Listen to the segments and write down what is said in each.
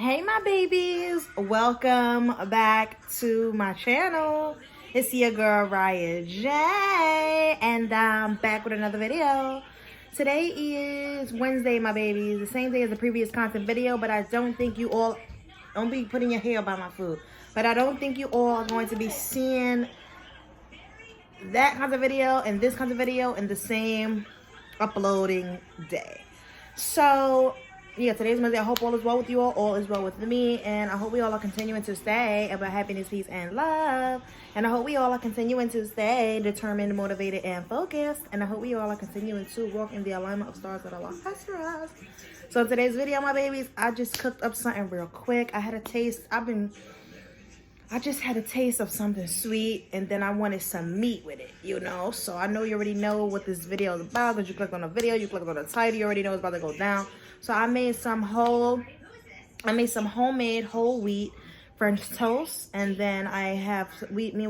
Hey my babies, welcome back to my channel. It's your girl Riah J, and I'm back with another video. Today is Wednesday, my babies, the same day as the previous content video, but I don't think you all, don't be putting your hair by my food, but I don't think you all are going to be seeing that kind of video and this kind of video in the same uploading day. So yeah, today's Wednesday. I hope all is well with you all is well with me, and I hope we all are continuing to stay about happiness, peace, and love. And I hope we all are continuing to stay determined, motivated, and focused. And I hope we all are continuing to walk in the alignment of stars that Allah has for us. So today's video, my babies, I just cooked up something real quick. I had a taste. I just had a taste of something sweet, and then I wanted some meat with it, you know. So I know you already know what this video is about because you clicked on the video, you clicked on the title, you already know it's about to go down. So I made some homemade whole wheat French toast, and then me and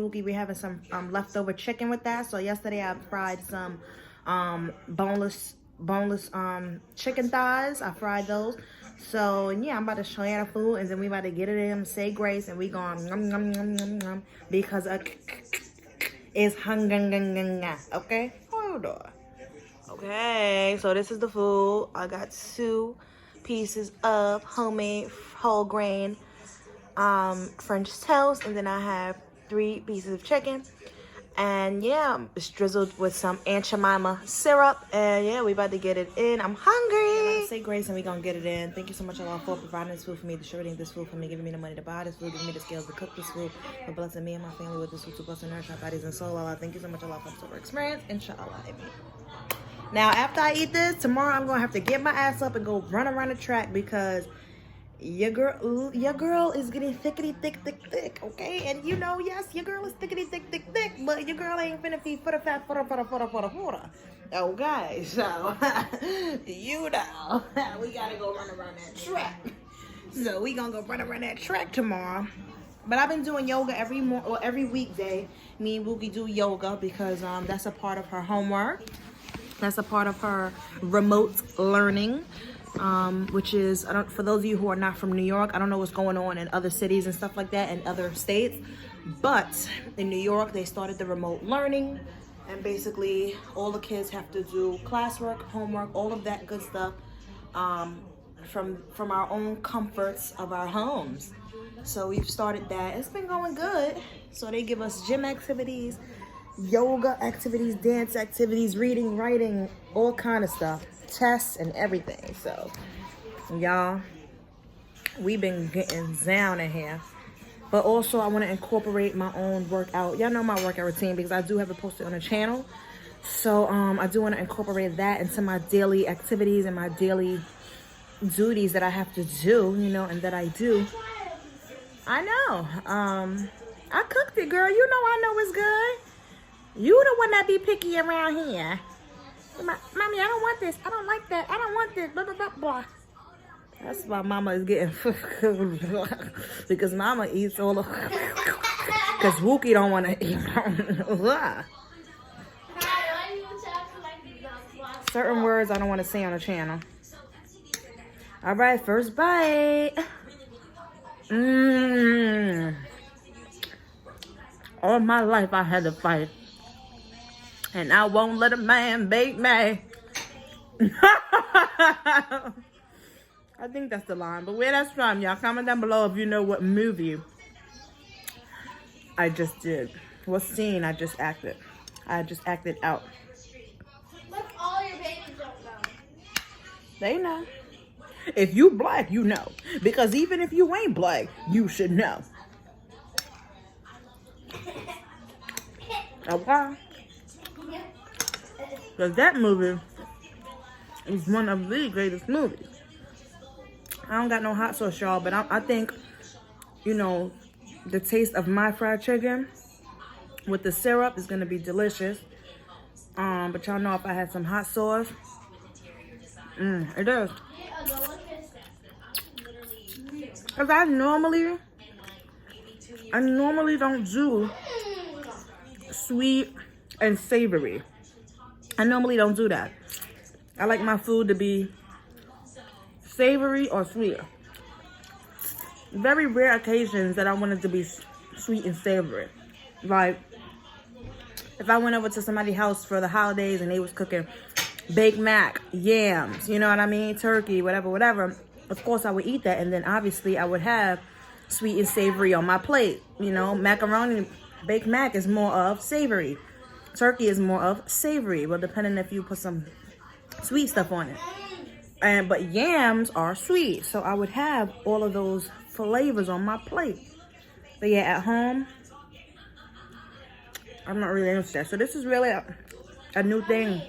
Wookie, we're having some leftover chicken with that. So yesterday I fried some boneless chicken thighs. I fried those. So yeah, I'm about to show you the food, and then we about to get it in, say grace, and we going nom nom nom nom nom because it's hungry. Okay, hold on. Okay, so this is the food. I got 2 pieces of homemade whole grain French toast, and then I have 3 pieces of chicken. And yeah, it's drizzled with some Aunt Jemima syrup. And yeah, we about to get it in. I'm hungry. Say grace and we gonna get it in. Thank you so much, Allah, for providing this food for me, distributing this food for me, giving me the money to buy this food, giving me the skills to cook this food, for blessing me and my family with this food, to bless and nourish our bodies and soul. Allah, thank you so much, Allah, for the sober experience. Inshallah, amen. Now, after I eat this, tomorrow I'm gonna have to get my ass up and go run around the track because your girl is getting thickety thick, okay? And you know, yes, your girl is thickety thick, but your girl ain't finna feed for the fat, for the. Okay, so you know, we gotta go run around that track. So we gonna go run around that track tomorrow. But I've been doing yoga every weekday. Me and Wookie do yoga because that's a part of her homework. That's a part of her remote learning. Which is, for those of you who are not from New York, I don't know what's going on in other cities and stuff like that in other states, but in New York they started the remote learning, and basically all the kids have to do classwork, homework, all of that good stuff from our own comforts of our homes. So we've started that. It's been going good. So they give us gym activities, yoga activities, dance activities, reading, writing, all kind of stuff, tests and everything. So y'all, we've been getting down in here. But also I want to incorporate my own workout. Y'all know my workout routine because I do have it posted on the channel. So I do want to incorporate that into my daily activities and my daily duties that I have to do, you know, and that I do. I know. I cooked it, girl. You know I know it's good. You the one that be picky around here. Mommy, I don't want this. I don't like that. I don't want this. Blah, blah, blah, blah. That's why Mama is getting because Mama eats all of because Wookie don't want to eat. Certain words I don't want to say on the channel. All right, first bite. All my life I had to fight. And I won't let a man bait me. I think that's the line. But where that's from, y'all comment down below if you know what movie I just did. What scene I just acted. I just acted out. Look, all your babies don't know. They know. If you black, you know. Because even if you ain't black, you should know. Okay? Because that movie is one of the greatest movies. I don't got no hot sauce, y'all, but I think, you know, the taste of my fried chicken with the syrup is going to be delicious. But y'all know if I had some hot sauce, it is. Because I normally don't do sweet and savory. I normally don't do that. I like my food to be savory or sweet. very rare occasions that I wanted to be sweet and savory. Like, if I went over to somebody's house for the holidays and they was cooking baked mac, yams, you know what I mean, turkey, whatever, of course I would eat that. And then obviously I would have sweet and savory on my plate. You know, macaroni, baked mac is more of savory. Turkey is more of savory. Well, depending if you put some sweet stuff on it. But yams are sweet. So I would have all of those flavors on my plate. But yeah, at home, I'm not really into that. So this is really a new thing.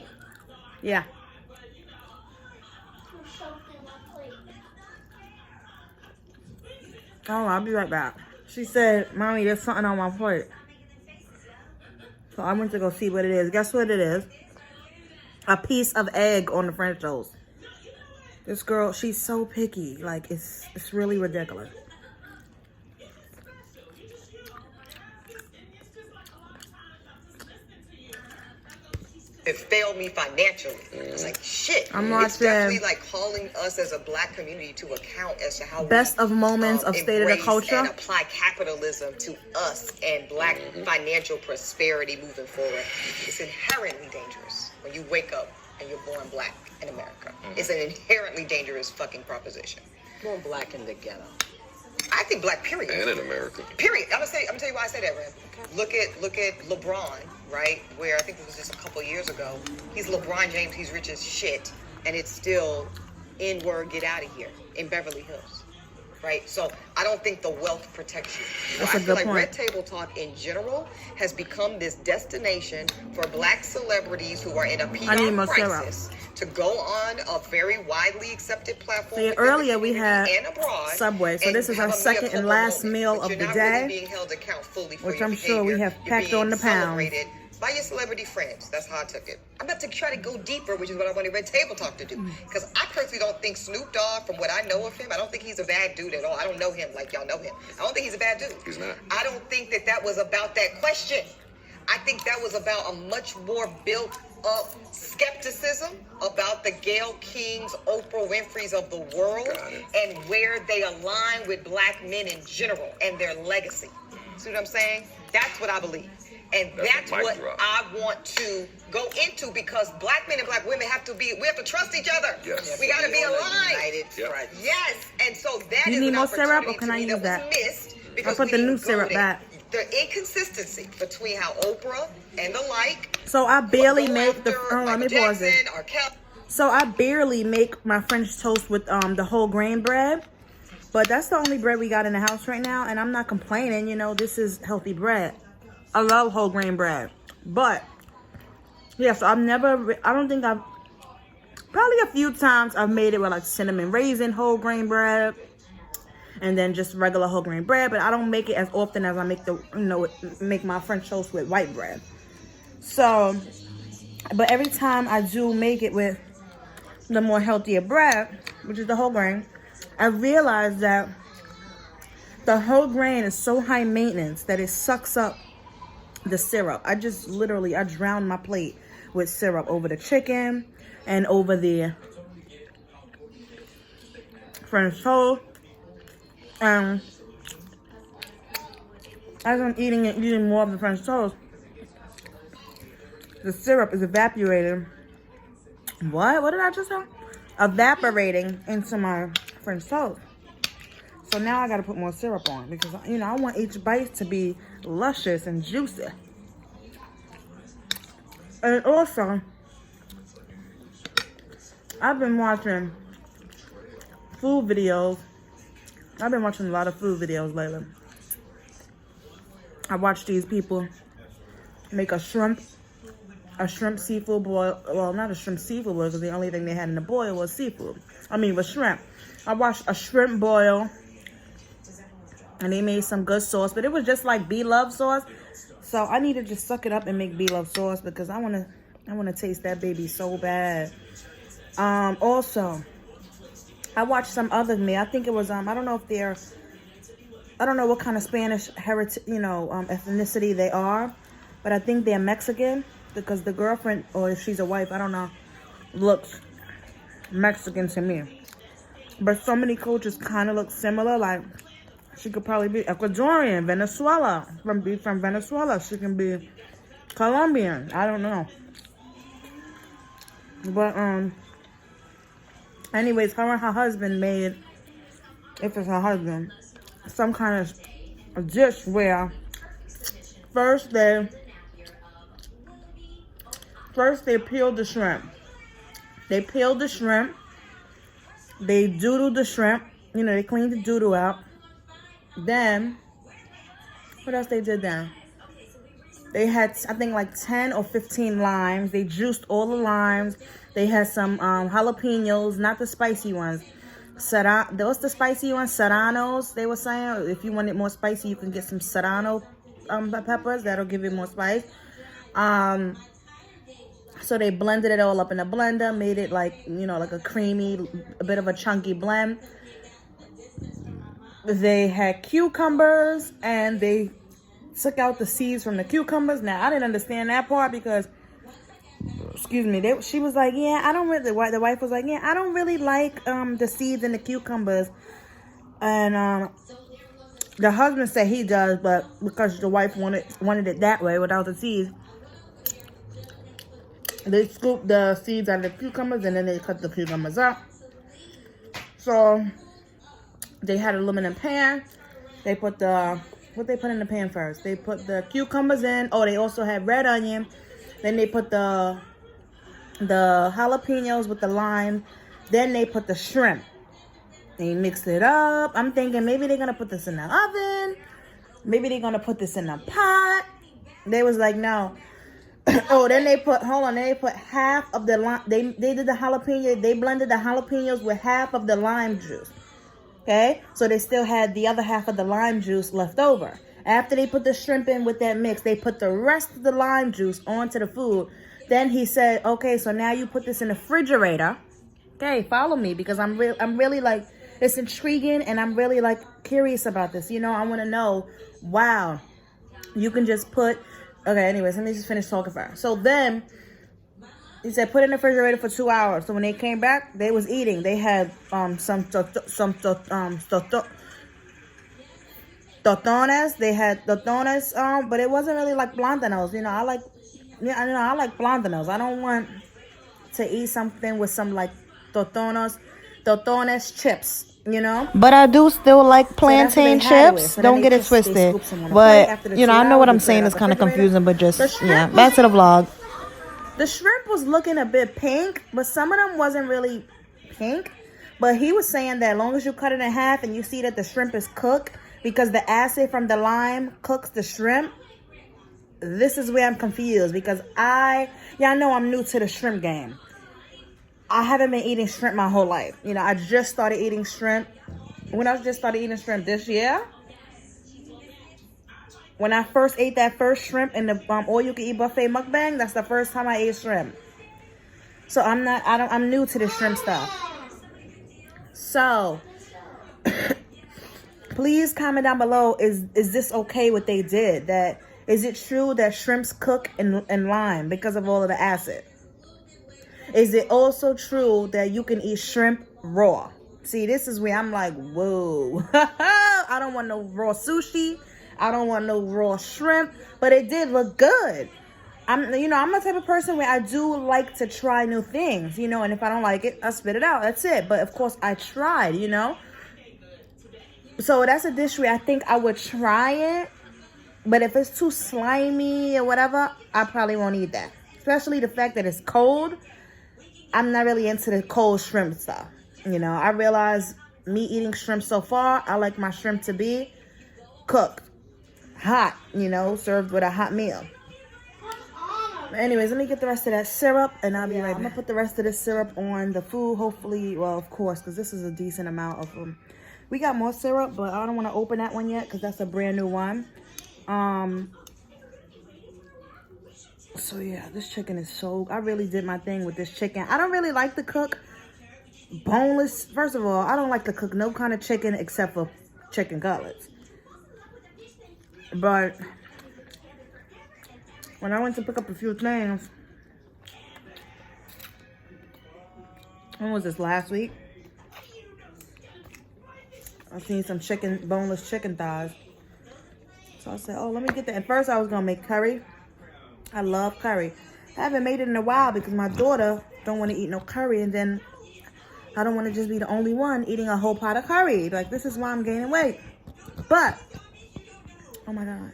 Yeah. Oh, I'll be right back. She said, Mommy, there's something on my plate. So I went to go see what it is. Guess what it is? A piece of egg on the French toast. This girl, she's so picky. Like, it's really ridiculous. It failed me financially. It's like, shit. I'm It's watching definitely like calling us as a black community to account as to how Best we, of moments of State of the embrace Culture. and apply capitalism to us and black financial prosperity moving forward. It's inherently dangerous when you wake up and you're born black in America. It's an inherently dangerous fucking proposition. Born black in the ghetto. I think black, period. And in America. Period. I'm gonna tell you why I say that, Ram. Look at LeBron, right? Where I think it was just a couple years ago. He's LeBron James. He's rich as shit, and it's still N-word, get out of here in Beverly Hills, right? So I don't think the wealth protects you. So That's a I feel good like point. Red Table Talk in general has become this destination for black celebrities who are in a I need PR more syrup. crisis to go on a very widely accepted platform. See, within the earlier we community had and abroad, Subway, so and this is have our a second mea and culpa last moment, meal but of you're the not day, really being held account fully for which your I'm sure we behavior. have You're packed being on the pounds. celebrated by your celebrity friends. That's how I took it. I'm about to try to go deeper, which is what I wanted Red Table Talk to do. Because I personally don't think Snoop Dogg, from what I know of him, I don't think he's a bad dude at all. I don't know him like y'all know him. I don't think he's a bad dude. He's not. I don't think that was about that question. I think that was about a much more built up skepticism about the Gayle Kings, Oprah Winfrey's of the world, Got it. and where they align with black men in general and their legacy. See what I'm saying? That's what I believe. And That's that's a mic what drop. I want to go into, because black men and black women we have to trust each other. Yes. We gotta be On a aligned. united Yep. front. Yes, and so that You is need an more syrup, or opportunity can to I me use that that? was missed because put we the new didn't go syrup there. back. The inconsistency between how Oprah and the like. So I barely go make the. after Hold on, let me Michael pause it. Jackson or Kel- So I barely make my French toast with the whole grain bread. But that's the only bread we got in the house right now. And I'm not complaining. You know, this is healthy bread. I love whole grain bread. But, yeah, so I don't think probably a few times I've made it with like cinnamon raisin whole grain bread. And then just regular whole grain bread. But I don't make it as often as I make my French toast with white bread. So, but every time I do make it with the more healthier bread, which is the whole grain, I realize that the whole grain is so high maintenance that it sucks up the syrup. I drown my plate with syrup over the chicken and over the French toast. As I'm eating more of the French toast, the syrup is evaporating. What did I just say? Evaporating into my French toast. So now I gotta put more syrup on because, you know, I want each bite to be luscious and juicy. And also, I've been watching food videos. I've been watching a lot of food videos lately. I watched these people make a shrimp seafood boil. Well, not a shrimp seafood boil because the only thing they had in the boil was seafood. Was shrimp. I watched a shrimp boil. And they made some good sauce, but it was just like B-Love sauce. So I need to just suck it up and make B-Love sauce because I wanna taste that baby so bad. Also, I watched some other meal. I think it was I don't know what kind of Spanish heritage, ethnicity they are, but I think they're Mexican because the girlfriend, or if she's a wife, I don't know, looks Mexican to me. But so many cultures kind of look similar, like She could probably be Ecuadorian, Venezuela, from Venezuela. She can be Colombian. I don't know. But anyways, her and her husband made, if it's her husband, some kind of a dish where first they peeled the shrimp. They peeled the shrimp. They doodled the shrimp. You know, they cleaned the doodle out. Then, what else they did then? They had, I think, like 10 or 15 limes. They juiced all the limes. They had some jalapenos, not the spicy ones. What's the spicy ones? Serranos, they were saying. If you want it more spicy, you can get some serrano peppers. That'll give it more spice. So they blended it all up in a blender, made it like, you know, like a creamy, a bit of a chunky blend. They had cucumbers, and they took out the seeds from the cucumbers. Now, I didn't understand that part because, excuse me, she was like, yeah, I don't really, the wife was like, yeah, I don't really like the seeds in the cucumbers. And the husband said he does, but because the wife wanted it that way without the seeds, they scooped the seeds out of the cucumbers, and then they cut the cucumbers up. So they had an aluminum pan. They put what they put in the pan first? They put the cucumbers in. Oh, they also had red onion. Then they put the jalapenos with the lime. Then they put the shrimp. They mixed it up. I'm thinking maybe they're gonna put this in the oven. Maybe they're gonna put this in a pot. They was like, no. Oh, then they put, they put half of the lime. They did the jalapeno. They blended the jalapenos with half of the lime juice. Okay, so they still had the other half of the lime juice left over. After they put the shrimp in with that mix, they put the rest of the lime juice onto the food. Then he said, okay, so now you put this in the refrigerator. Okay, follow me, because I'm really like, it's intriguing, and I'm really like curious about this. You know, I want to know, wow, you can just put, okay, anyways, let me just finish talking first. So then he said, put it in the refrigerator for 2 hours. So when they came back, they was eating. They had some totones. They had totones, but it wasn't really like plantanos. You know, I like plantanos. I don't want to eat something with some like totones chips. You know, but I do still like plantain chips. Don't get it twisted. But you know, I know what I'm saying is kind of confusing, but just yeah, back to the vlog. The shrimp was looking a bit pink, but some of them wasn't really pink. But he was saying that as long as you cut it in half and you see that the shrimp is cooked, because the acid from the lime cooks the shrimp. This is where I'm confused, because y'all know I'm new to the shrimp game. I haven't been eating shrimp my whole life. You know, I just started eating shrimp. When I just started eating shrimp this year, when I first ate that first shrimp in the all-you-can-eat buffet mukbang, that's the first time I ate shrimp. So I'm new to the shrimp stuff. So, please comment down below, is this okay what they did? Is it true that shrimps cook in lime because of all of the acid? Is it also true that you can eat shrimp raw? See, this is where I'm like, whoa. I don't want no raw sushi. I don't want no raw shrimp, but it did look good. I'm the type of person where I do like to try new things, you know, and if I don't like it, I spit it out. That's it. But of course I tried, you know. So that's a dish where I think I would try it, but if it's too slimy or whatever, I probably won't eat that. Especially the fact that it's cold. I'm not really into the cold shrimp stuff. You know, I realize me eating shrimp so far, I like my shrimp to be cooked. Hot, you know, served with a hot meal. Anyways, let me get the rest of that syrup, and I'll be right back. I'm gonna put the rest of the syrup on the food, hopefully, well, of course, because this is a decent amount of them. We got more syrup, but I don't want to open that one yet, because that's a brand new one. So yeah, this chicken is so, I really did my thing with this chicken. I don't really like to cook boneless. First of all, I don't like to cook no kind of chicken except for chicken cutlets. But when I went to pick up a few things, when was this, last week? I seen some boneless chicken thighs. So I said, oh, let me get that. At first I was gonna make curry. I love curry. I haven't made it in a while because my daughter don't want to eat no curry, and then I don't want to just be the only one eating a whole pot of curry. Like, this is why I'm gaining weight. But, oh my God.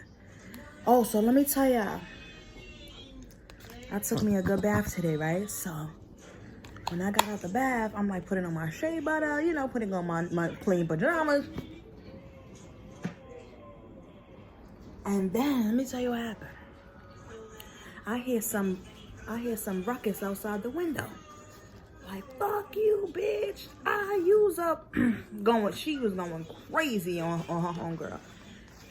Oh, so let me tell y'all. I took me a good bath today, right? So, when I got out the bath, I'm like putting on my shea butter, you know, putting on my clean pajamas. And then, let me tell you what happened. I hear some ruckus outside the window. Like, fuck you, bitch. Use up. She was going crazy on her homegirl.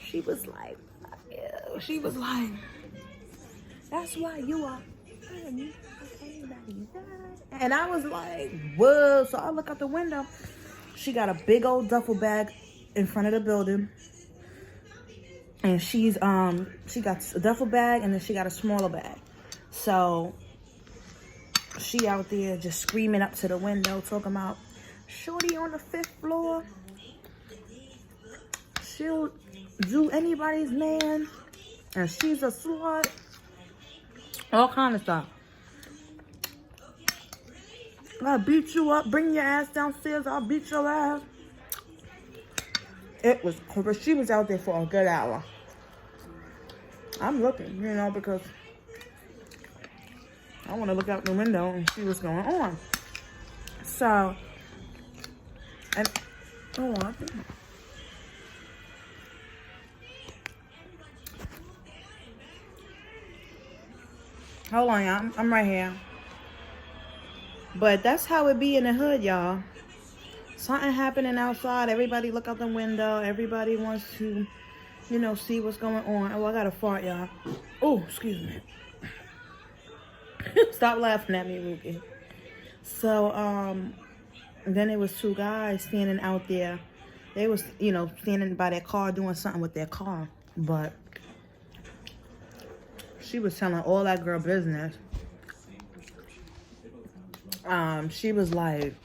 She was like, fuck you. She was like, that's why you are. And I was like, whoa. So I look out the window. She got a big old duffel bag in front of the building. And she got a duffel bag, and then she got a smaller bag. So she out there just screaming up to the window, talking about, shorty on the 5th floor. She'll do anybody's man, and she's a slut. All kind of stuff. I'll beat you up, bring your ass downstairs, I'll beat your ass. It was, but she was out there for a good hour. I'm looking, you know, because I want to look out the window and see what's going on. So, and hold on. Hold on, y'all. I'm right here. But that's how it be in the hood, y'all. Something happening outside. Everybody look out the window. Everybody wants to, you know, see what's going on. Oh, I got to fart, y'all. Oh, excuse me. Stop laughing at me, Ruki. So, then it was 2 guys standing out there. They was, you know, standing by their car doing something with their car. But she was telling all that girl business. She was like,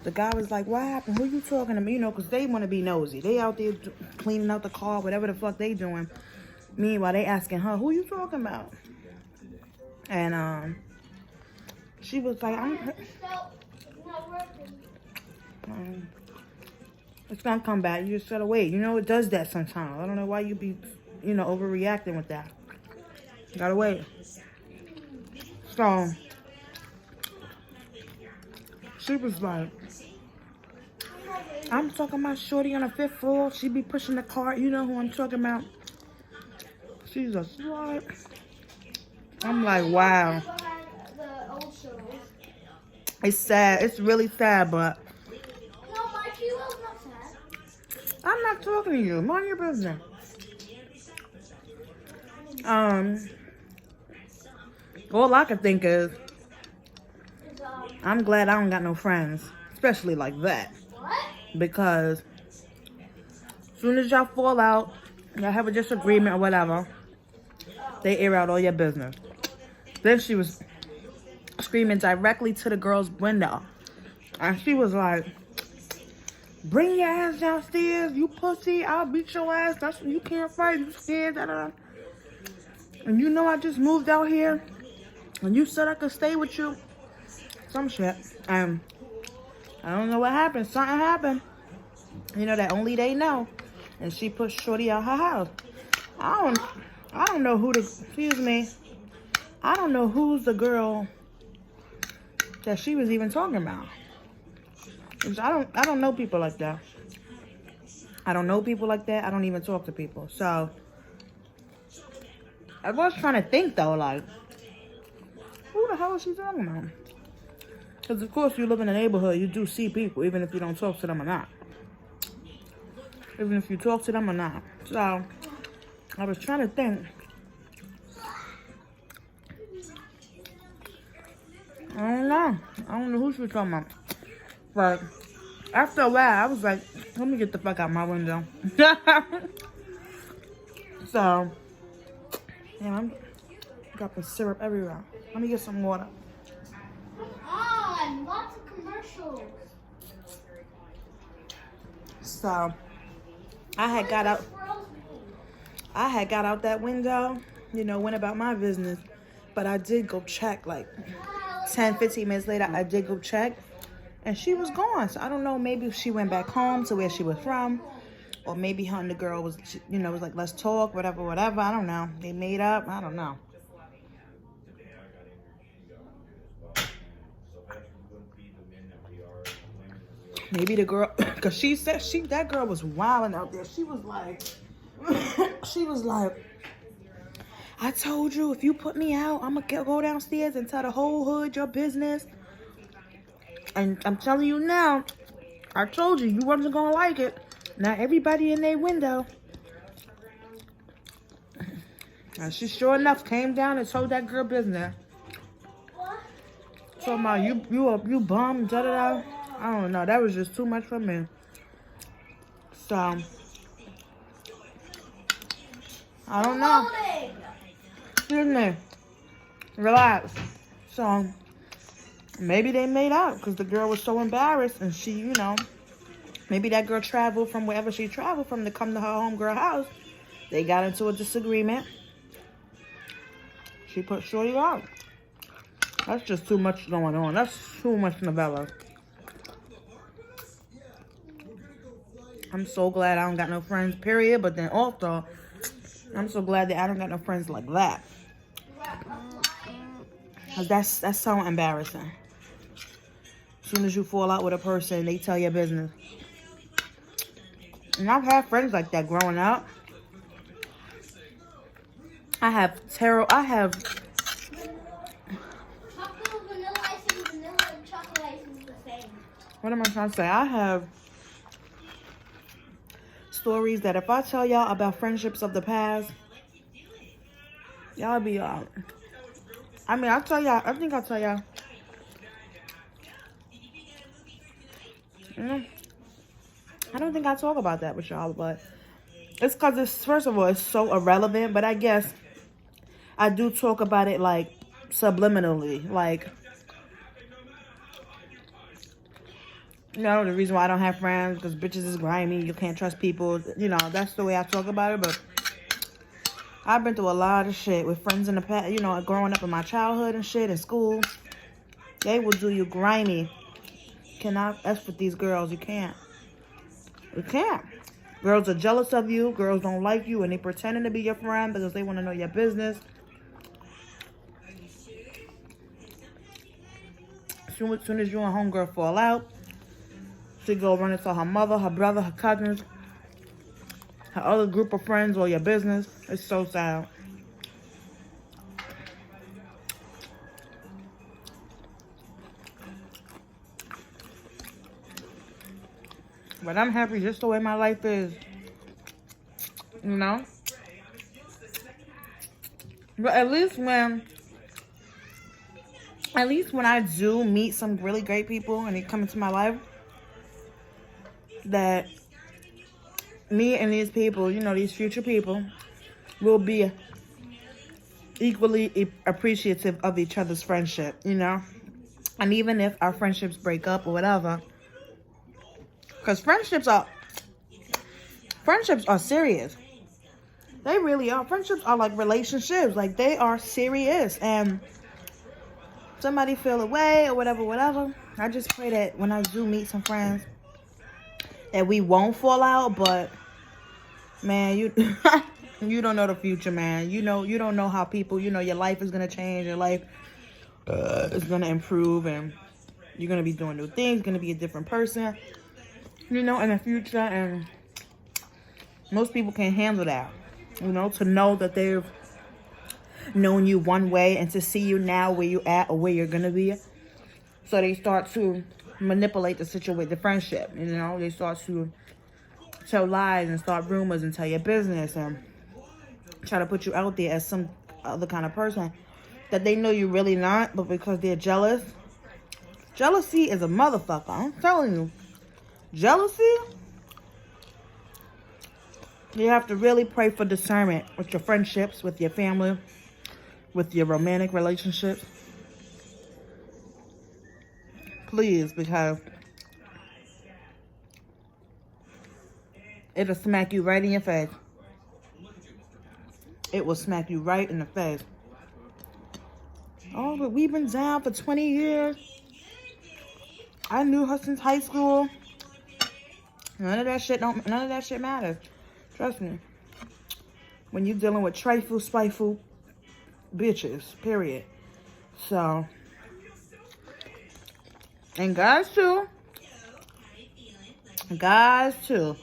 the guy was like, what happened? Who you talking to me? You know, because they want to be nosy. They out there cleaning out the car, whatever the fuck they doing. Meanwhile, they asking her, who you talking about? And, she was like, it's gonna come back. You just gotta wait. You know, it does that sometimes. I don't know why you be, you know, overreacting with that. You gotta wait. So, she was like, I'm talking about shorty on the 5th floor. She be pushing the cart. You know who I'm talking about. She's a slut. I'm like, wow. It's sad. It's really sad, but No, Mikey, that's not sad. I'm not talking to you. Mind your business. All I can think is, I'm glad I don't got no friends, especially like that. What? Because as soon as y'all fall out, y'all have a disagreement or whatever, they air out all your business. Then she was screaming directly to the girl's window. And she was like, bring your ass downstairs, you pussy, I'll beat your ass. That's you can't fight, you scared, da-da. And you know I just moved out here, and you said I could stay with you. Some shit. I don't know what happened. Something happened. You know that only they know. And she pushed shorty out her house. I don't know who the, excuse me. I don't know who's the girl that she was even talking about. I don't know people like that. I don't know people like that. I don't even talk to people. So I was trying to think though, like, who the hell is she talking about? Because of course you live in a neighborhood, you do see people, even if you don't talk to them or not. Even if you talk to them or not. So I was trying to think. I don't know. I don't know who she was talking about. But after a while, I was like, let me get the fuck out my window. So, damn, I'm dropping syrup everywhere. Let me get some water. Come on, lots of commercials. So I had got out. I had got out that window, you know, went about my business. But I did go check, like 10, 15 minutes later, I did go check. And she was gone. So I don't know, maybe she went back home to where she was from. Or maybe her and the girl was, you know, was like, let's talk, whatever, whatever. I don't know. They made up. I don't know. Maybe the girl, because she said that girl was wilding out there. She was like, I told you, if you put me out, I'm going to go downstairs and tell the whole hood your business. And I'm telling you now, I told you, you wasn't going to like it. Now everybody in their window. And she sure enough came down and told that girl business. So my, you bum, da-da-da. I don't know. That was just too much for me. So, I don't know. Excuse me. Relax. So, maybe they made out because the girl was so embarrassed and she, you know, maybe that girl traveled from wherever she traveled from to come to her homegirl house. They got into a disagreement. She put Shorty out. That's just too much going on. That's too much novella. I'm so glad I don't got no friends, period. But then also, I'm so glad that I don't got no friends like that. Cause that's so embarrassing. As soon as you fall out with a person, they tell your business. And I've had friends like that growing up. I have Chocolate, vanilla icing, vanilla and chocolate icing is the same. what am I trying to say? I have stories that if I tell y'all about friendships of the past, y'all be I mean, I think I'll tell y'all. I don't think I talk about that with y'all, but it's because it's, first of all, it's so irrelevant, but I guess I do talk about it like subliminally, like, you know, the reason why I don't have friends because bitches is grimy, you can't trust people, you know, that's the way I talk about it. But I've been through a lot of shit with friends in the past, you know, growing up in my childhood and shit in school. They will do you grimy. Cannot F with these girls. You can't. You can't. Girls are jealous of you. Girls don't like you and they pretending to be your friend because they want to know your business. As soon as you and homegirl fall out, she go run and tell her mother, her brother, her cousins, her other group of friends, or your business. It's so sad. But I'm happy just the way my life is. You know? But at least when I do meet some really great people and they come into my life, that me and these people, you know, these future people, will be equally appreciative of each other's friendship, you know? And even if our friendships break up or whatever, because friendships are serious. They really are. Friendships are like relationships. Like, they are serious. And somebody feel away or whatever. I just pray that when I do meet some friends, that we won't fall out. But, man, you don't know the future, man. You don't know how people, you know, your life is going to change. Your life is going to improve. And you're going to be doing new things. Going to be a different person, you know, in the future. And most people can't handle that. You know, to know that they've known you one way and to see you now where you at or where you're going to be. So they start to manipulate the situation, the friendship, you know. They start to tell lies and start rumors and tell your business and try to put you out there as some other kind of person that they know you're really not, but because they're jealous. Jealousy is a motherfucker. I'm telling you. Jealousy? You have to really pray for discernment with your friendships, with your family, with your romantic relationships. Please, because It'll smack you right in your face. It will smack you right in the face. Oh, but we've been down for 20 years. I knew her since high school. None of that shit matters. Trust me. When you're dealing with trifle, spiteful bitches, period. So, and guys too. Guys too.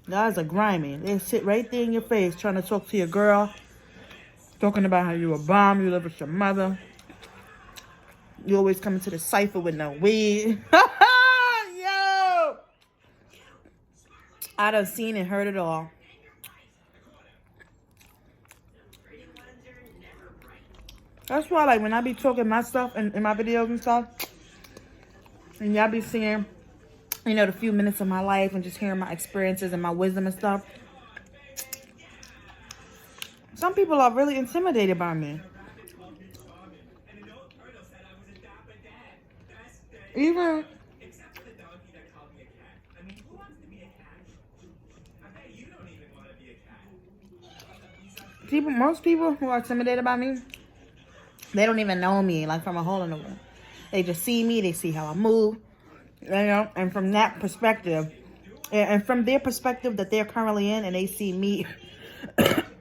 Guys are grimy. They sit right there in your face trying to talk to your girl. Talking about how you a bomb, you live with your mother. You always come into the cipher with no weed. Yo! I done seen and heard it all. That's why, like, when I be talking my stuff in my videos and stuff, and y'all be seeing, you know, the few minutes of my life and just hearing my experiences and my wisdom and stuff, some people are really intimidated by me. Even people, most people who are intimidated by me, they don't even know me, like, from a hole in the wall. They just see me, they see how I move, you know, and from that perspective, and from their perspective that they're currently in, and they see me,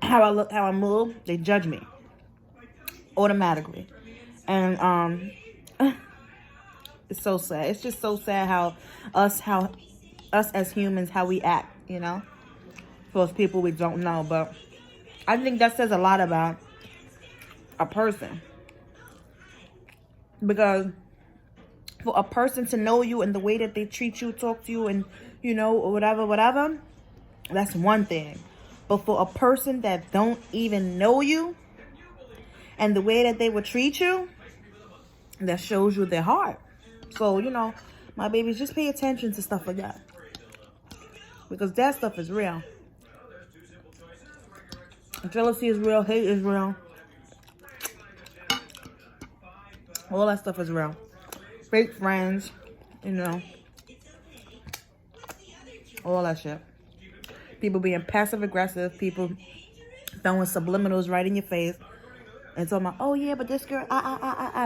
how I look, how I move, they judge me automatically. And it's so sad. It's just so sad how us as humans, how we act, you know, towards people we don't know. But I think that says a lot about a person, because for a person to know you and the way that they treat you, talk to you, and, you know, whatever, that's one thing. But for a person that don't even know you and the way that they would treat you, that shows you their heart. So, you know, my babies, just pay attention to stuff like that, because that stuff is real. Jealousy is real. Hate is real. All that stuff is real. Fake friends, you know, all that shit. People being passive aggressive. People throwing subliminals right in your face and talking about, oh yeah, but this girl,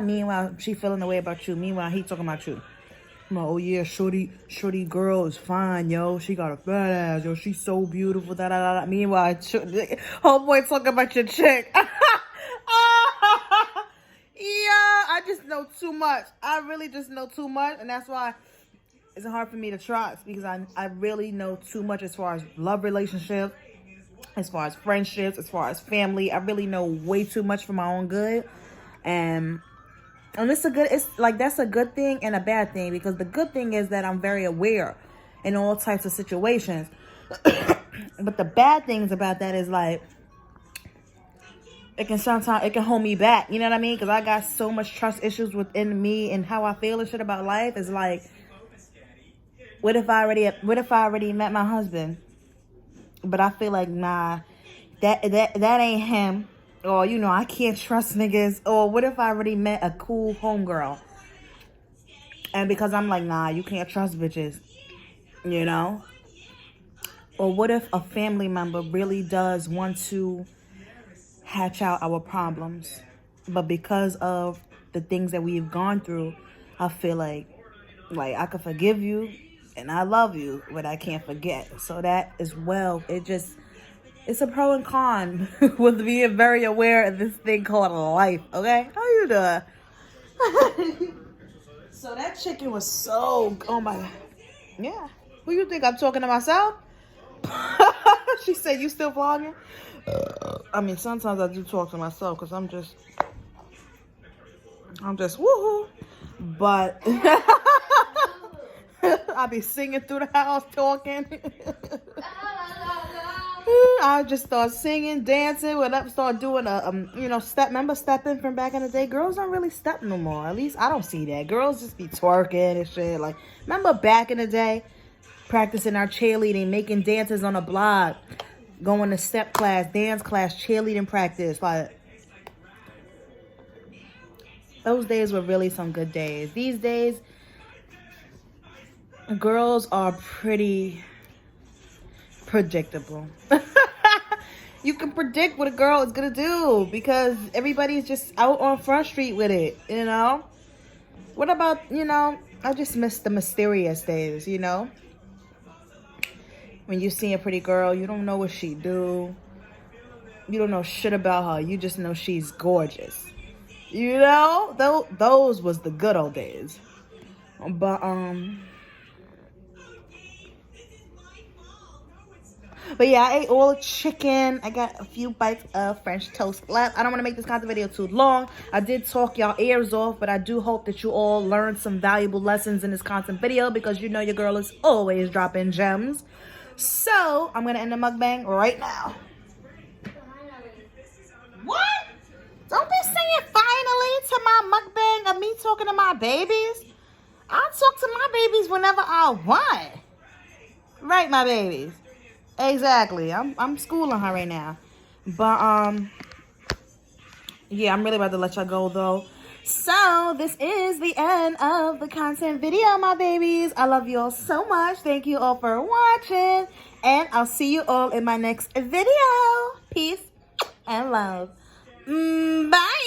meanwhile, she feeling the way about you. Meanwhile, he talking about you. I'm like, oh yeah, shorty girl is fine, yo. She got a fat ass, yo. She's so beautiful. Meanwhile, homeboy talking about your chick. Yeah, I just know too much. I really just know too much, and that's why it's hard for me to trust, because I really know too much as far as love relationships, as far as friendships, as far as family. I really know way too much for my own good, and it's like, that's a good thing and a bad thing, because the good thing is that I'm very aware in all types of situations. But the bad things about that is, like, it can hold me back, you know what I mean? Because I got so much trust issues within me and how I feel and shit about life. It's like, what if I already met my husband, but I feel like, nah, that ain't him, or, you know, I can't trust niggas. Or what if I already met a cool homegirl, and because I'm like, nah, you can't trust bitches, you know? Or what if a family member really does want to hatch out our problems, but because of the things that we've gone through, I feel like I could forgive you and I love you, but I can't forget. So that as well, it's a pro and con with being very aware of this thing called life. Okay, how you doing? So that chicken was so, oh my God. Yeah, who you think I'm talking to myself? She said, you still vlogging? I mean, sometimes I do talk to myself, because I'm just woohoo. But I be singing through the house, talking. I just start singing, dancing, start doing step. Remember stepping from back in the day? Girls don't really step no more. At least I don't see that. Girls just be twerking and shit. Like, remember back in the day, practicing our cheerleading, making dances on a block, going to step class, dance class, cheerleading practice. Like, those days were really some good days. These days, girls are pretty predictable. You can predict what a girl is gonna do because everybody's just out on Front Street with it, you know? What about, you know, I just miss the mysterious days, you know? When you see a pretty girl, you don't know what she do. You don't know shit about her. You just know she's gorgeous. You know? Those was the good old days. But yeah, I ate all the chicken. I got a few bites of French toast left. I don't want to make this content video too long. I did talk y'all ears off, but I do hope that you all learned some valuable lessons in this content video because you know your girl is always dropping gems. So, I'm going to end the mukbang right now. What? Don't be saying finally to my mukbang of me talking to my babies. I talk to my babies whenever I want. Right, my babies? Exactly. I'm schooling her right now. But, yeah, I'm really about to let y'all go, though. So, this is the end of the content video, my babies. I love you all so much. Thank you all for watching. And I'll see you all in my next video. Peace and love. Bye.